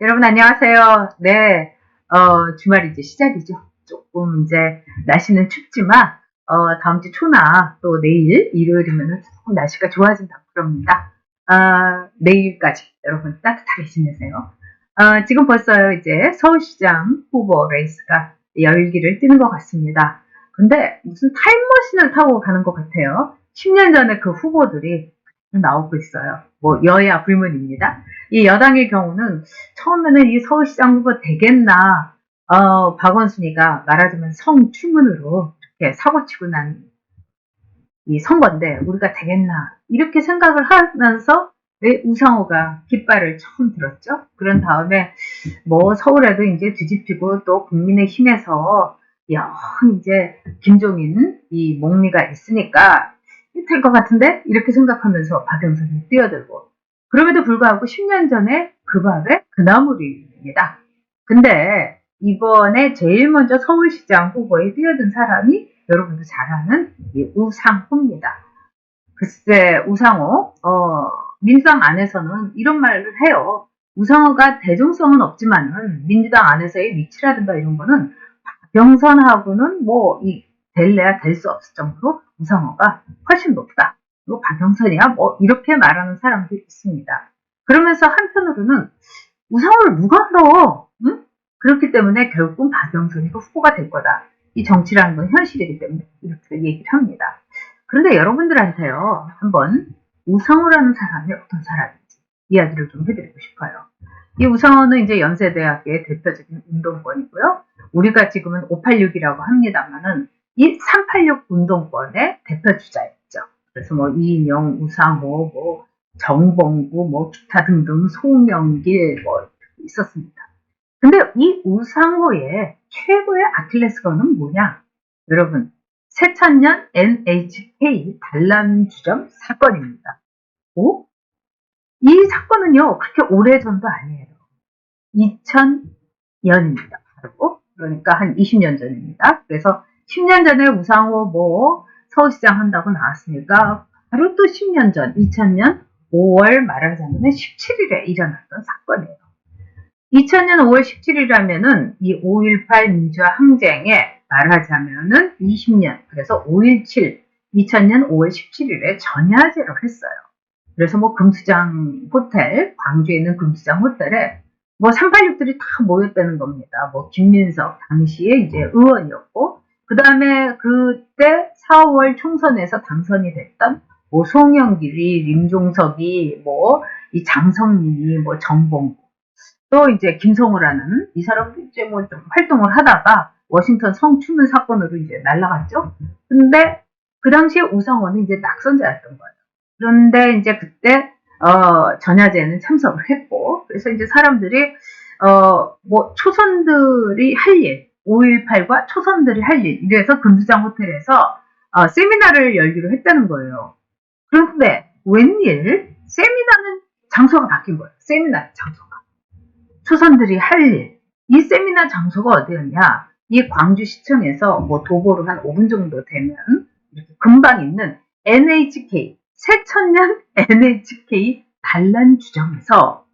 여러분 안녕하세요. 네, 주말 이제 시작이죠. 조금 이제 날씨는 춥지만 다음 주 초나 또 내일 일요일이면 조금 날씨가 좋아진다고 그럽니다. 내일까지 여러분 따뜻하게 지내세요. 지금 벌써 이제 서울시장 후보 레이스가 열기를 띠는 것 같습니다. 근데 무슨 타임머신을 타고 가는 것 같아요. 10년 전에 그 후보들이 나오고 있어요. 뭐 여야 불문입니다. 이 여당의 경우는 처음에는 이 서울시장 후보 되겠나, 박원순이가 말하자면 성추문으로 이렇게 사고치고 난 이 선거인데 우리가 되겠나 이렇게 생각을 하면서 왜 우상호가 깃발을 처음 들었죠. 그런 다음에 뭐 서울에도 이제 뒤집히고 또 국민의힘에서 영 이제 김종인 이 목리가 있으니까 될 것 같은데 이렇게 생각하면서 박영선이 뛰어들고, 그럼에도 불구하고 10년 전에 그 밥에 그 나물입니다. 근데 이번에 제일 먼저 서울시장 후보에 뛰어든 사람이 여러분도 잘 아는 이 우상호입니다. 글쎄 우상호 민주당 안에서는 이런 말을 해요. 우상호가 대중성은 없지만은 민주당 안에서의 위치라든가 이런 거는 박영선하고는 뭐 될래야 될 수 없을 정도로 우상호가 훨씬 높다. 뭐 박영선이야 뭐 이렇게 말하는 사람도 있습니다. 그러면서 한편으로는 우상호를 누가 알아? 응? 그렇기 때문에 결국 박영선이가 후보가 될 거다. 이 정치라는 건 현실이기 때문에 이렇게 얘기를 합니다. 그런데 여러분들한테요, 한번 우상호라는 사람이 어떤 사람인지 이야기를 좀 해드리고 싶어요. 이 우상호는 이제 연세대학의 대표적인 운동권이고요. 우리가 지금은 586이라고 합니다만은 이 386 운동권의 대표 주자였죠. 그래서 뭐 이인영, 우상호, 뭐 정봉구, 뭐 기타 등등 송영길 뭐 있었습니다. 근데 이 우상호의 최고의 아킬레스건은 뭐냐? 여러분, 새천년 NHK 단란 주점 사건입니다. 오? 이 사건은요, 그렇게 오래전도 아니에요. 2000년입니다. 바로. 그러니까 한 20년 전입니다. 그래서 10년 전에 우상호 뭐 서울시장 한다고 나왔으니까 바로 또 10년 전, 2000년 5월 말하자면 17일에 일어났던 사건이에요. 2000년 5월 17일이라면은 이 5.18 민주화 항쟁에 말하자면은 20년, 그래서 5.17, 2000년 5월 17일에 전야제로 했어요. 그래서 뭐 금수장 호텔, 광주에 있는 금수장 호텔에 뭐 386들이 다 모였다는 겁니다. 뭐 김민석 당시에 이제 의원이었고, 그 다음에 그때 4월 총선에서 당선이 됐던 뭐 송영길이, 임종석이, 뭐 이 장성민이, 뭐 정봉구, 또 이제 김성우라는 이 사람도 이제 뭐 좀 활동을 하다가 워싱턴 성추문 사건으로 이제 날라갔죠. 근데 그 당시에 우상호는 이제 낙선자였던 거예요. 그런데 이제 그때 전야제는 참석을 했고, 그래서 이제 사람들이 뭐 초선들이 할 일, 5.18과 초선들이 할 일, 이래서 금수장 호텔에서 세미나를 열기로 했다는 거예요. 그런데 웬일 세미나는 장소가 바뀐 거예요. 세미나 장소가. 초선들이 할 일. 이 세미나 장소가 어디였냐? 이 광주시청에서 뭐 도보로 한 5분 정도 되면 이렇게 금방 있는 NHK, 새천년 NHK 단란주점에서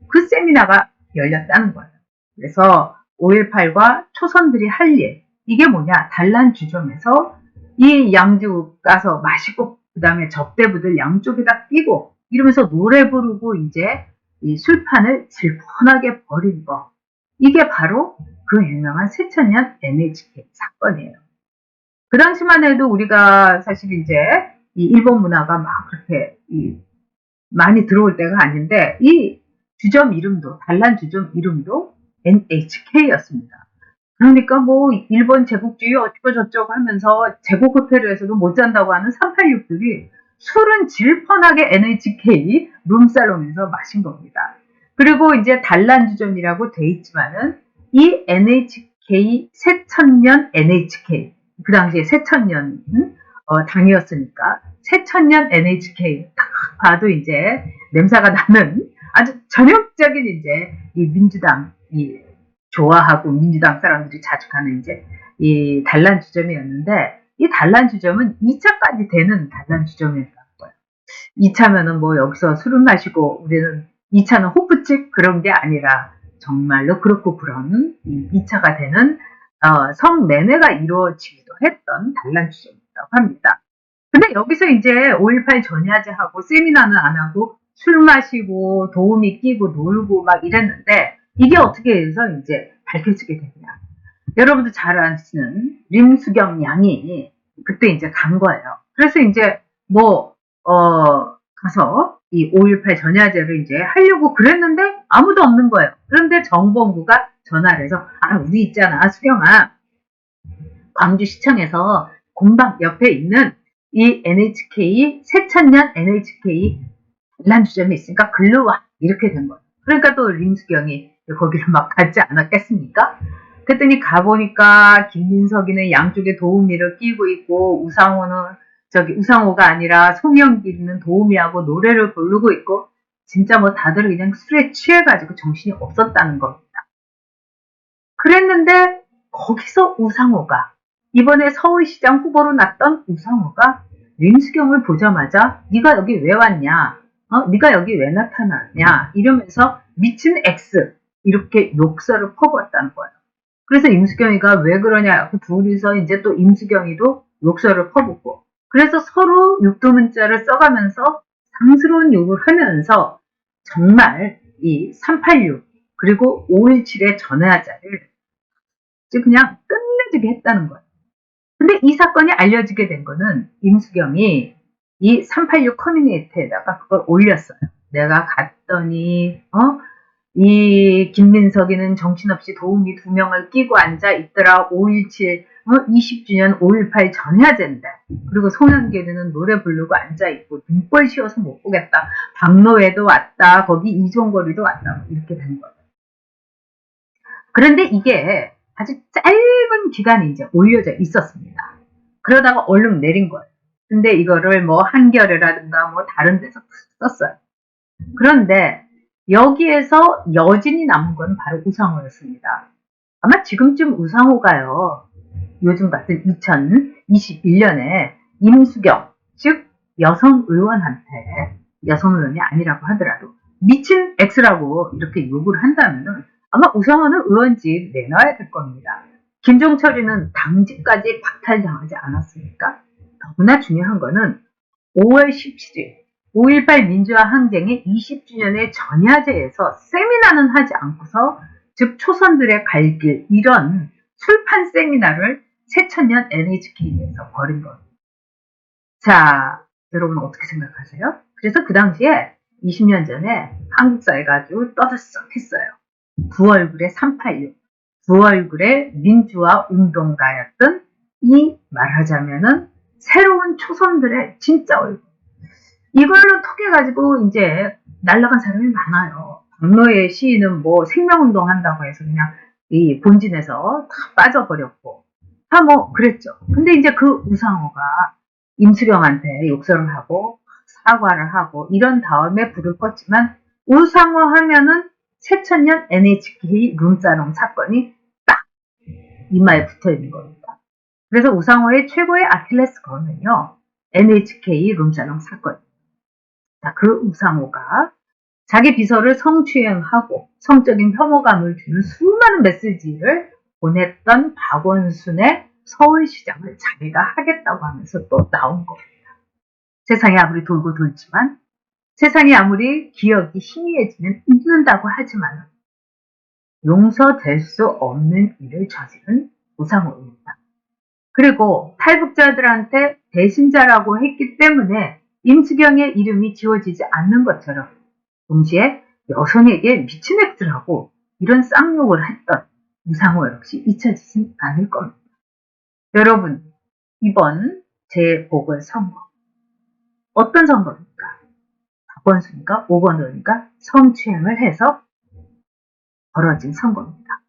그 세미나가 열렸다는 거예요. 그래서 5.18과 초선들이 할 일, 이게 뭐냐? 단란주점에서 이 양주 가서 마시고, 그 다음에 접대부들 양쪽에다 끼고, 이러면서 노래 부르고 이제 이 술판을 질펀하게 버린 거. 이게 바로 그 유명한 새천년 NHK 사건이에요. 그 당시만 해도 우리가 사실 이제 이 일본 문화가 막 그렇게 많이 들어올 때가 아닌데, 이 주점 이름도, 단란 주점 이름도 NHK였습니다. 그러니까 뭐 일본 제국주의 어쩌고 저쩌고 하면서 제국 호텔에서도 못 잔다고 하는 386들이 술은 질펀하게 NHK 룸살롱에서 마신 겁니다. 그리고 이제 단란주점이라고 돼 있지만은 이 NHK 새천년 NHK, 그 당시에 새천년 당이었으니까 새천년 NHK 딱 봐도 이제 냄새가 나는 아주 전형적인 이제 이 민주당 좋아하고 민주당 사람들이 자주 가는 이제 이 단란주점이었는데, 이 단란주점은 2차까지 되는 단란주점이었던 거예요. 2차면은 뭐 여기서 술을 마시고 우리는 2차는 호프집 그런 게 아니라 정말로 그렇고 그런 2차가 되는 성매매가 이루어지기도 했던 단란주점이라고 합니다. 근데 여기서 이제 5.18 전야제하고 세미나는 안 하고 술 마시고 도우미 끼고 놀고 막 이랬는데 이게 어떻게 해서 이제 밝혀지게 되냐. 여러분도 잘 아시는 림수경 양이 그때 이제 간 거예요. 그래서 이제 가서 이 5.18 전야제를 이제 하려고 그랬는데 아무도 없는 거예요. 그런데 정보부가 전화를 해서 우리 있잖아 수경아, 광주시청에서 공방 옆에 있는 이 NHK 새천년 NHK 단란주점이 있으니까 글로 와 이렇게 된 거예요. 그러니까 또 림수경이 거기를 막 갔지 않았겠습니까? 그랬더니 가보니까 김민석이는 양쪽에 도우미를 끼고 있고 우상호가 아니라 송영길이는 도우미하고 노래를 부르고 있고 진짜 뭐 다들 그냥 술에 취해가지고 정신이 없었다는 겁니다. 그랬는데 거기서 우상호가 이번에 서울시장 후보로 났던 우상호가 림수경을 보자마자 네가 여기 왜 왔냐? 네가 여기 왜 나타났냐? 이러면서 미친 X 이렇게 욕설을 퍼부었다는 거예요. 그래서 임수경이가 왜 그러냐? 둘이서 이제 또 임수경이도 욕설을 퍼붓고 그래서 서로 육두문자를 써가면서 상스러운 욕을 하면서 정말 이 386 그리고 5.17의 전야제를 그냥 끝내주게 했다는 거예요. 근데 이 사건이 알려지게 된 거는 임수경이 이 386 커뮤니티에다가 그걸 올렸어요. 내가 갔더니 이 김민석이는 정신없이 도우미 2명을 끼고 앉아있더라. 5.17 20주년 5.18 전야제인데 그리고 송영길이는 노래 부르고 앉아있고 눈꼴 씌워서 못 보겠다. 박노해도 왔다. 거기 이종거리도 왔다. 이렇게 된 거예요. 그런데 이게 아주 짧은 기간이 이제 올려져 있었습니다. 그러다가 얼른 내린 거예요. 근데 이거를 뭐 한겨레라든가 뭐 다른 데서 썼어요. 그런데 여기에서 여진이 남은 건 바로 우상호였습니다. 아마 지금쯤 우상호가요. 요즘 같은 2021년에 임수경, 즉 여성 의원이 아니라고 하더라도 미친 X라고 이렇게 욕을 한다면 아마 우상호는 의원직 내놔야 될 겁니다. 김종철이는 당직까지 박탈당하지 않았습니까? 더구나 중요한 거는 5월 17일 5.18 민주화 항쟁의 20주년의 전야제에서 세미나는 하지 않고서 즉 초선들의 갈 길 이런 술판 세미나를 새천년 NHK에서 벌인 겁니다. 자, 여러분 어떻게 생각하세요? 그래서 그 당시에 20년 전에 한국 사회가 아주 떠들썩했어요. 두 얼굴의 386, 두 얼굴의 민주화 운동가였던 이 말하자면은 새로운 초선들의 진짜 얼굴. 이걸로 톡해가지고 이제 날라간 사람이 많아요. 박노해 시인은 뭐 생명운동 한다고 해서 그냥 이 본진에서 다 빠져버렸고, 뭐 그랬죠. 근데 이제 그 우상호가 임수경한테 욕설을 하고 사과를 하고 이런 다음에 불을 껐지만 우상호 하면은 새천년 NHK 룸사롱 사건이 딱 이마에 붙어 있는 겁니다. 그래서 우상호의 최고의 아킬레스건은요, NHK 룸사롱 사건. 그 우상호가 자기 비서를 성추행하고 성적인 혐오감을 주는 수많은 메시지를 보냈던 박원순의 서울시장을 자기가 하겠다고 하면서 또 나온 겁니다. 세상이 아무리 돌고 돌지만 세상이 아무리 기억이 희미해지면 잊는다고 하지만 용서될 수 없는 일을 저지른 우상호입니다. 그리고 탈북자들한테 배신자라고 했기 때문에 임수경의 이름이 지워지지 않는 것처럼 동시에 여성에게 미친 X라고 이런 쌍욕을 했던 우상호 역시 잊혀지진 않을 겁니다. 여러분, 이번 재보궐선거 어떤 선거입니까? 박원순이가 5번 의원이가 성추행을 해서 벌어진 선거입니다.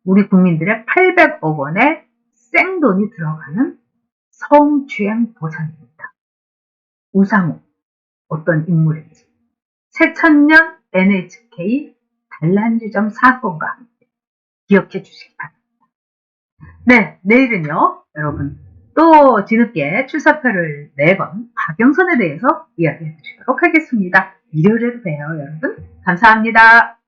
우리 국민들의 800억 원의 생돈이 들어가는 성추행 보상입니다. 우상호 어떤 인물인지 새천년 NHK 단란주점 사건과 함께 기억해 주시기 바랍니다. 네, 내일은요 여러분 또 뒤늦게 출사표를 내건 박영선에 대해서 이야기해 드리도록 하겠습니다. 일요일에도 봬요 여러분. 감사합니다.